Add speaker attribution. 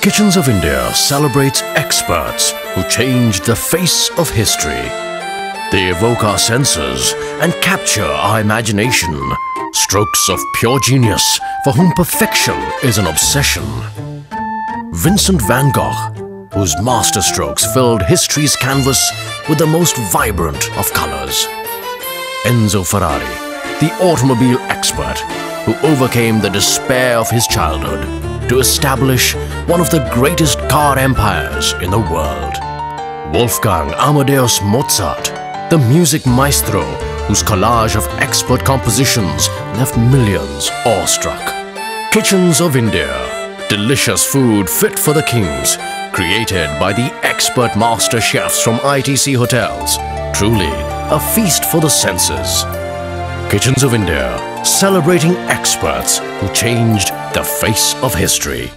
Speaker 1: Kitchens of India celebrates experts who changed the face of history. They evoke our senses and capture our imagination. Strokes of pure genius for whom perfection is an obsession. Vincent van Gogh, whose masterstrokes filled history's canvas with the most vibrant of colors. Enzo Ferrari, the automobile expert who overcame the despair of his childhood to establish one of the greatest car empires in the world. Wolfgang Amadeus Mozart, the music maestro whose collage of expert compositions left millions awestruck. Kitchens of India, delicious food fit for the kings, created by the expert master chefs from ITC Hotels. Truly a feast for the senses. Kitchens of India, celebrating experts who changed the face of history.